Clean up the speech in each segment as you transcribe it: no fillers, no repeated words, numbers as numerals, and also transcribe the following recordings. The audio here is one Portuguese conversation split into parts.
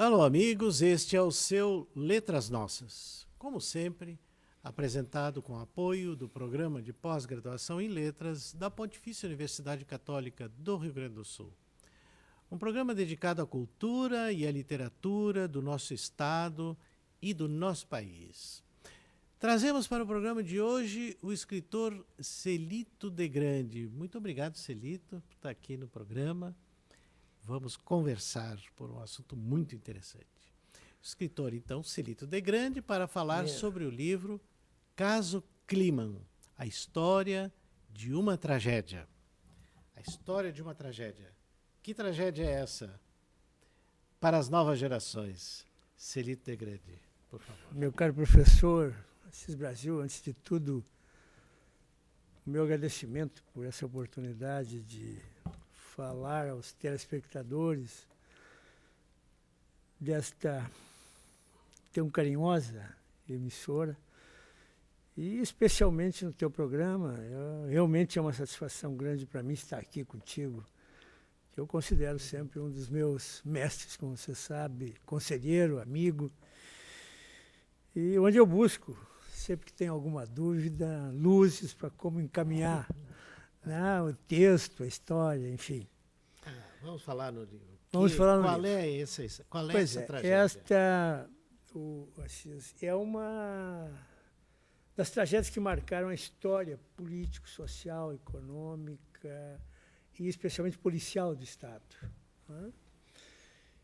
Alô, amigos, este é o seu Letras Nossas. Como sempre, apresentado com apoio do Programa de Pós-Graduação em Letras da Pontifícia Universidade Católica do Rio Grande do Sul. Um programa dedicado à cultura e à literatura do nosso estado e do nosso país. Trazemos para o programa de hoje o escritor Celito de Grande. Muito obrigado, Celito, por estar aqui no programa. Vamos conversar por um assunto muito interessante. O escritor, então, Celito de Grande, para falar sobre o livro Caso Kliman, a história de uma tragédia. A história de uma tragédia. Que tragédia é essa? Para as novas gerações. Celito de Grande, por favor. Meu caro professor Assis Brasil, antes de tudo, o meu agradecimento por essa oportunidade de falar aos telespectadores desta tão carinhosa emissora e especialmente no teu programa. Realmente é uma satisfação grande para mim estar aqui contigo. Eu considero sempre um dos meus mestres, como você sabe, conselheiro, amigo, e onde eu busco, sempre que tenho alguma dúvida, luzes para como encaminhar o texto, a história, enfim. Vamos falar no livro. Vamos falar no qual livro. Qual é Pois essa é, tragédia? é uma das tragédias que marcaram a história político, social, econômica e especialmente policial do Estado. Né?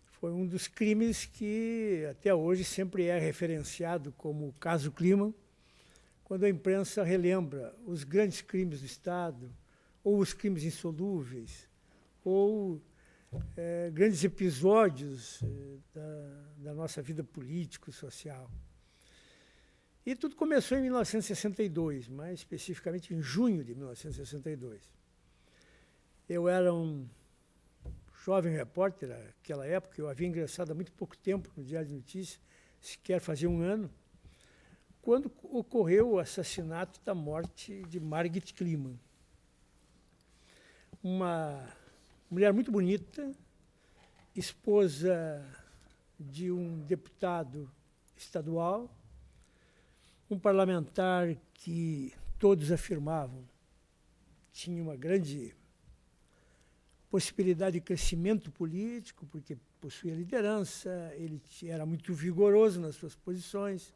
Foi um dos crimes que até hoje sempre é referenciado como o caso Kliman, quando a imprensa relembra os grandes crimes do Estado, ou os crimes insolúveis, ou grandes episódios da nossa vida político-social. E tudo começou em 1962, mais especificamente em junho de 1962. Eu era um jovem repórter naquela época, eu havia ingressado há muito pouco tempo no Diário de Notícias, sequer fazia um ano, quando ocorreu o assassinato da morte de Margit Kliman. Uma mulher muito bonita, esposa de um deputado estadual, um parlamentar que todos afirmavam tinha uma grande possibilidade de crescimento político, porque possuía liderança, ele era muito vigoroso nas suas posições,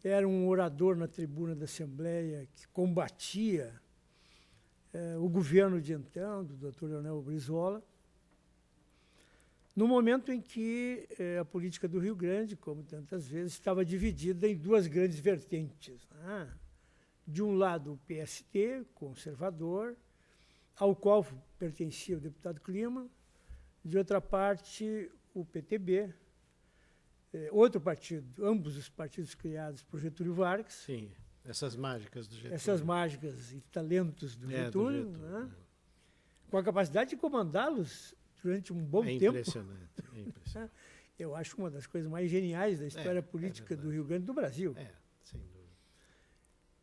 era um orador na tribuna da Assembleia que combatia o governo de então, do Dr. Leonel Brizola, no momento em que a política do Rio Grande, como tantas vezes, estava dividida em duas grandes vertentes. Né? De um lado, o PST, conservador, ao qual pertencia o deputado Kliman, de outra parte, o PTB, outro partido, ambos os partidos criados por Getúlio Vargas. Sim, essas mágicas do Getúlio. Essas mágicas e talentos do Getúlio, né? Com a capacidade de comandá-los durante um bom tempo. Impressionante, é impressionante. Eu acho uma das coisas mais geniais da história política do Rio Grande do Brasil. Sem dúvida.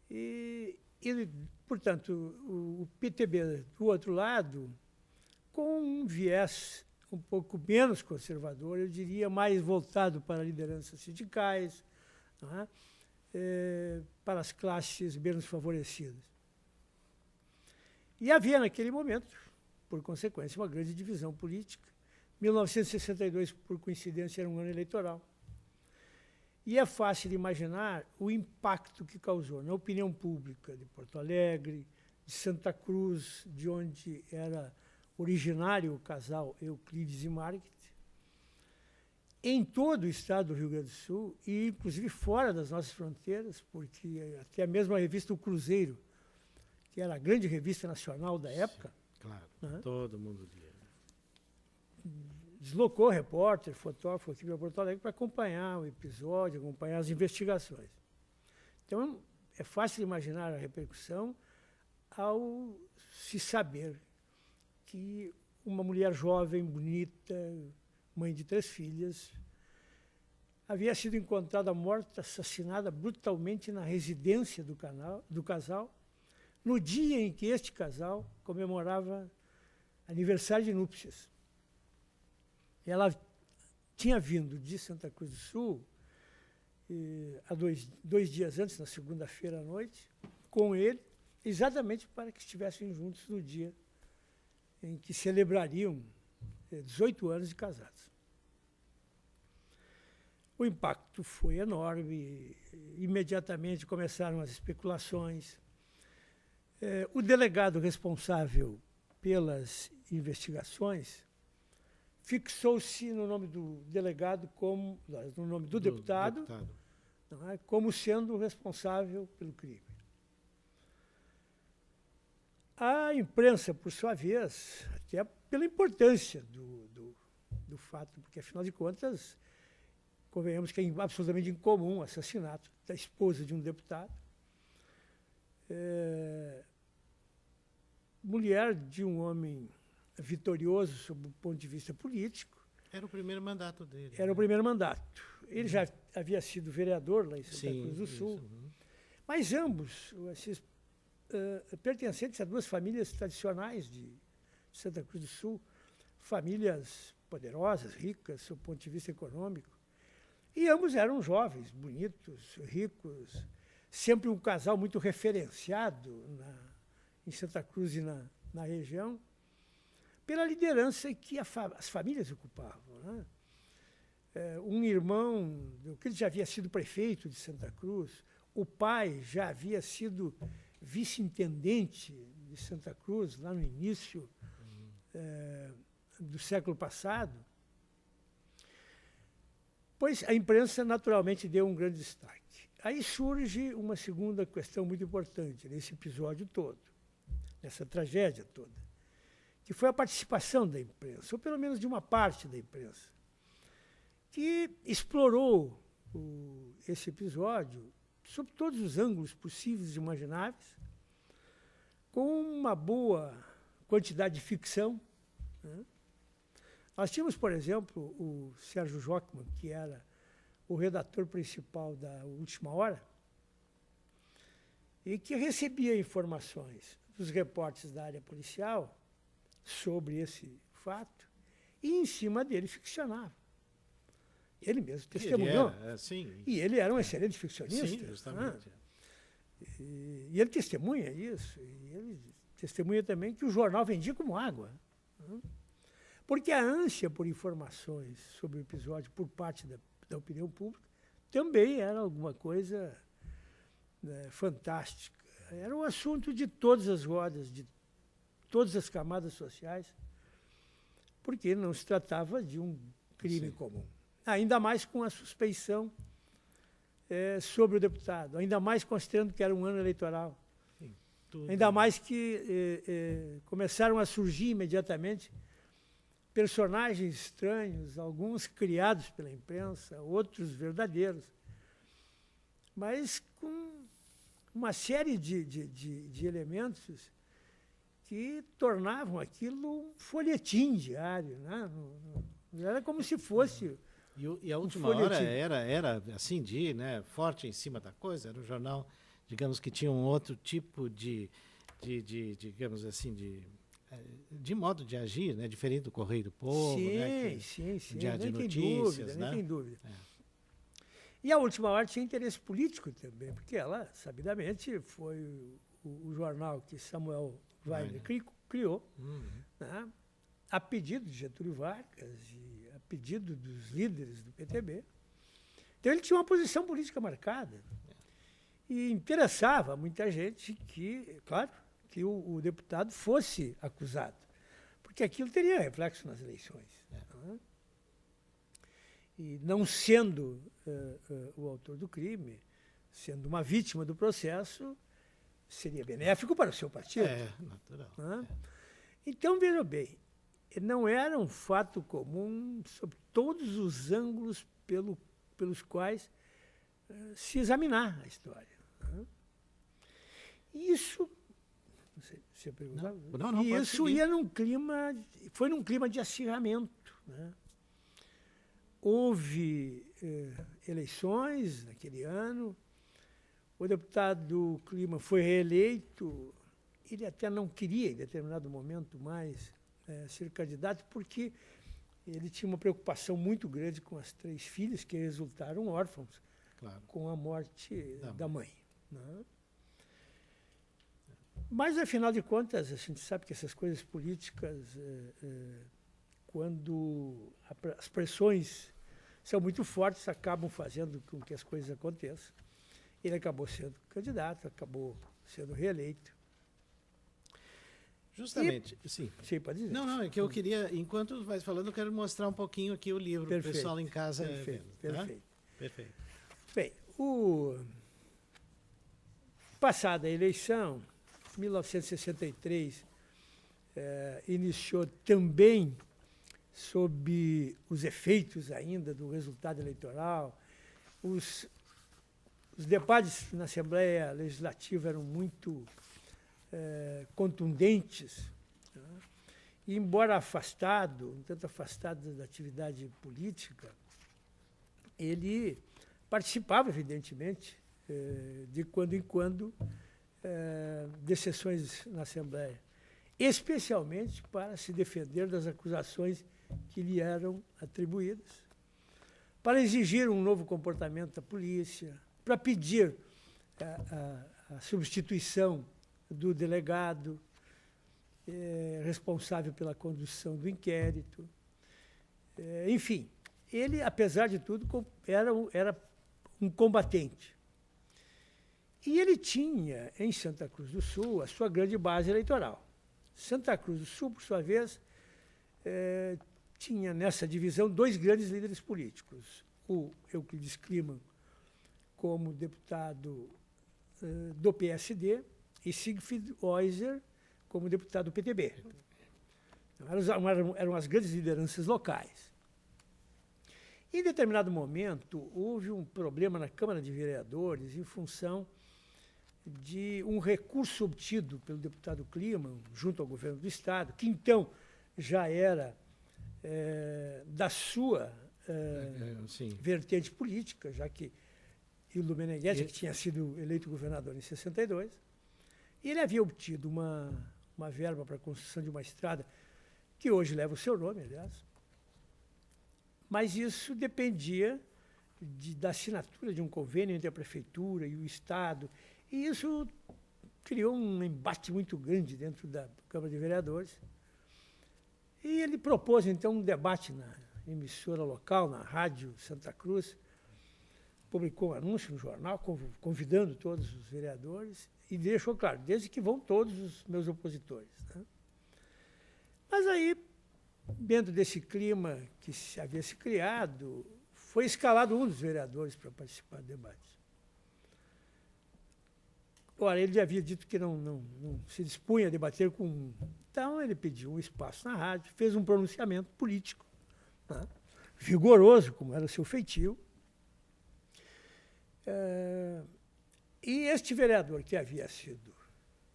E, portanto, o PTB, do outro lado, com um viés um pouco menos conservador, eu diria mais voltado para lideranças sindicais, não é? Para as classes menos favorecidas. E havia, naquele momento, por consequência, uma grande divisão política. 1962, por coincidência, era um ano eleitoral. E é fácil imaginar o impacto que causou na opinião pública de Porto Alegre, de Santa Cruz, de onde era originário o casal Euclides e Margit, em todo o estado do Rio Grande do Sul, e inclusive fora das nossas fronteiras, porque até mesmo a revista O Cruzeiro, que era a grande revista nacional da época, claro, todo mundo lia. Deslocou repórter, fotógrafo aqui para Porto Alegre para acompanhar o episódio, acompanhar as investigações. Então, é fácil imaginar a repercussão ao se saber que uma mulher jovem, bonita, mãe de 3 filhas, havia sido encontrada morta, assassinada brutalmente na residência do casal, no dia em que este casal comemorava aniversário de núpcias. Ela tinha vindo de Santa Cruz do Sul, há dois dias antes, na segunda-feira à noite, com ele, exatamente para que estivessem juntos no dia em que celebrariam 18 anos de casados. O impacto foi enorme, imediatamente começaram as especulações. O delegado responsável pelas investigações fixou-se no nome do delegado como, no nome do deputado. Não é, como sendo o responsável pelo crime. A imprensa, por sua vez, até pela importância do fato, porque, afinal de contas, convenhamos que é absolutamente incomum o assassinato da esposa de um deputado, mulher de um homem vitorioso sob o ponto de vista político. Era o primeiro mandato dele. Era o primeiro mandato. Ele já havia sido vereador lá em Santa Cruz do Sul. Mas ambos, esses, pertencentes a duas famílias tradicionais de Santa Cruz do Sul, famílias poderosas, ricas, sob o ponto de vista econômico. E ambos eram jovens, bonitos, ricos, sempre um casal muito referenciado em Santa Cruz e na região, pela liderança que as famílias ocupavam. Né? Um irmão, que ele já havia sido prefeito de Santa Cruz, o pai já havia sido vice-intendente de Santa Cruz, lá no início do século passado. Pois a imprensa, naturalmente, deu um grande destaque. Aí surge uma segunda questão muito importante nesse episódio todo, nessa tragédia toda, que foi a participação da imprensa, ou pelo menos de uma parte da imprensa, que explorou esse episódio sob todos os ângulos possíveis e imagináveis, com uma boa quantidade de ficção. Né? Nós tínhamos, por exemplo, o Sérgio Jockmann, que era o redator principal da Última Hora, e que recebia informações dos repórteres da área policial sobre esse fato, e em cima dele ficcionava. Ele mesmo testemunhou. E ele era um excelente ficcionista. Sim, justamente. E ele testemunha isso. E ele testemunha também que o jornal vendia como água. Porque a ânsia por informações sobre o episódio por parte da opinião pública também era alguma coisa fantástica. Era um assunto de todas as rodas, de todas as camadas sociais, porque não se tratava de um crime comum. Ainda mais com a suspeição sobre o deputado, ainda mais considerando que era um ano eleitoral. Sim, ainda mais que começaram a surgir imediatamente personagens estranhos, alguns criados pela imprensa, outros verdadeiros, mas com uma série de elementos que tornavam aquilo um folhetim diário. Né? Não era como se fosse... E a Última Hora era assim, forte em cima da coisa, era um jornal, digamos, que tinha um outro tipo digamos assim, de modo de agir, né? Diferente do Correio do Povo, sim. Diário de Notícias, nem tem dúvida. E a Última Hora tinha interesse político também, porque ela, sabidamente, foi o jornal que Samuel Weiner criou, né? A pedido de Getúlio Vargas e a pedido dos líderes do PTB. Então, ele tinha uma posição política marcada. E interessava a muita gente que, claro, que o deputado fosse acusado, porque aquilo teria reflexo nas eleições. Né? E não sendo o autor do crime, sendo uma vítima do processo, seria benéfico para o seu partido. Natural. Né? Então, veja bem, não era um fato comum sob todos os ângulos pelos quais se examinar a história. Né? Isso, não sei se você perguntava, não, e isso foi num clima de acirramento. Né? Houve eleições naquele ano, o deputado Clima foi reeleito, ele até não queria, em determinado momento, mais ser candidato, porque ele tinha uma preocupação muito grande com as 3 filhas que resultaram órfãos Claro. com a morte Da da mãe. Né? Mas, afinal de contas, a gente sabe que essas coisas políticas, quando as pressões são muito fortes, acabam fazendo com que as coisas aconteçam. Ele acabou sendo candidato, acabou sendo reeleito. Justamente, sim. Sim, pode dizer. Não, é que eu queria, enquanto vai falando, eu quero mostrar um pouquinho aqui o livro para o Perfeito, pessoal em casa perfeito, vendo, tá? perfeito. Perfeito. Bem, passada a eleição, 1963, iniciou também sob os efeitos ainda do resultado eleitoral. Os debates na Assembleia Legislativa eram muito contundentes, né? E, embora afastado, um tanto afastado da atividade política, ele participava, evidentemente, de quando em quando, de sessões na Assembleia, especialmente para se defender das acusações que lhe eram atribuídas, para exigir um novo comportamento da polícia, para pedir a substituição do delegado responsável pela condução do inquérito. Enfim, ele, apesar de tudo, era um combatente. E ele tinha, em Santa Cruz do Sul, a sua grande base eleitoral. Santa Cruz do Sul, por sua vez, tinha nessa divisão 2 grandes líderes políticos. O Euclides Kliman, como deputado do PSD, e Siegfried Heuser, como deputado do PTB. Então, eram as grandes lideranças locais. Em determinado momento, houve um problema na Câmara de Vereadores em função de um recurso obtido pelo deputado Kliman, junto ao governo do Estado, que então já era da sua vertente política, já que Ildo Meneghetti, que tinha sido eleito governador em 62, e ele havia obtido uma verba para a construção de uma estrada, que hoje leva o seu nome, aliás, mas isso dependia da assinatura de um convênio entre a Prefeitura e o Estado, e isso criou um embate muito grande dentro da Câmara de Vereadores. E ele propôs, então, um debate na emissora local, na Rádio Santa Cruz, publicou um anúncio no jornal, convidando todos os vereadores, e deixou claro, desde que vão todos os meus opositores. Né? Mas aí, dentro desse clima que havia se criado, foi escalado um dos vereadores para participar do debate. Ora, ele já havia dito que não se dispunha a debater com um. Então, ele pediu um espaço na rádio, fez um pronunciamento político, né? Vigoroso, como era o seu feitio. E este vereador, que havia sido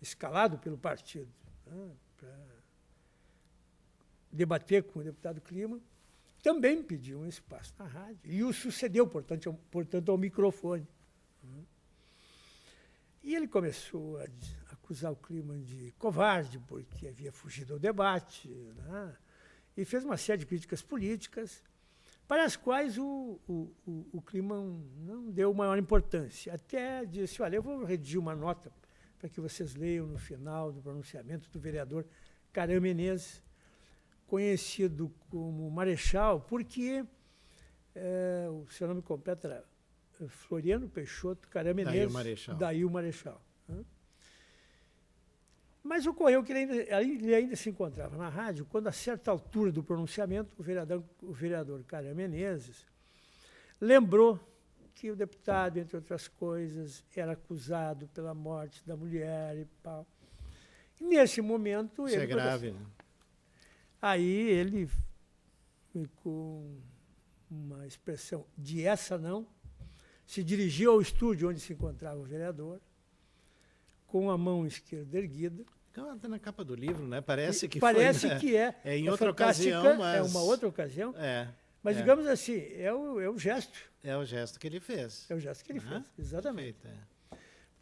escalado pelo partido, né, para debater com o deputado Kliman, também pediu um espaço na rádio e o sucedeu, portanto, ao microfone. E ele começou a acusar o Kliman de covarde, porque havia fugido ao debate, né, e fez uma série de críticas políticas, para as quais o Kliman não deu maior importância. Até disse, olha, eu vou redigir uma nota para que vocês leiam no final do pronunciamento do vereador Caram Menezes, conhecido como Marechal, porque o seu nome completo era Floriano Peixoto Caram Menezes, daí o Marechal. Né? Mas ocorreu que ele ainda se encontrava na rádio, quando, a certa altura do pronunciamento, o vereador Caram Menezes lembrou que o deputado, entre outras coisas, era acusado pela morte da mulher e tal. E, nesse momento... Isso é grave, né? Aí ele, com uma expressão de essa não, se dirigiu ao estúdio onde se encontrava o vereador, com a mão esquerda erguida. Está na capa do livro, né? Parece que parece foi, que é. É em outra ocasião, mas... É uma outra ocasião. Mas, é. digamos assim, é o gesto. É o gesto que ele fez. É o gesto que ele fez, exatamente. Perfeito,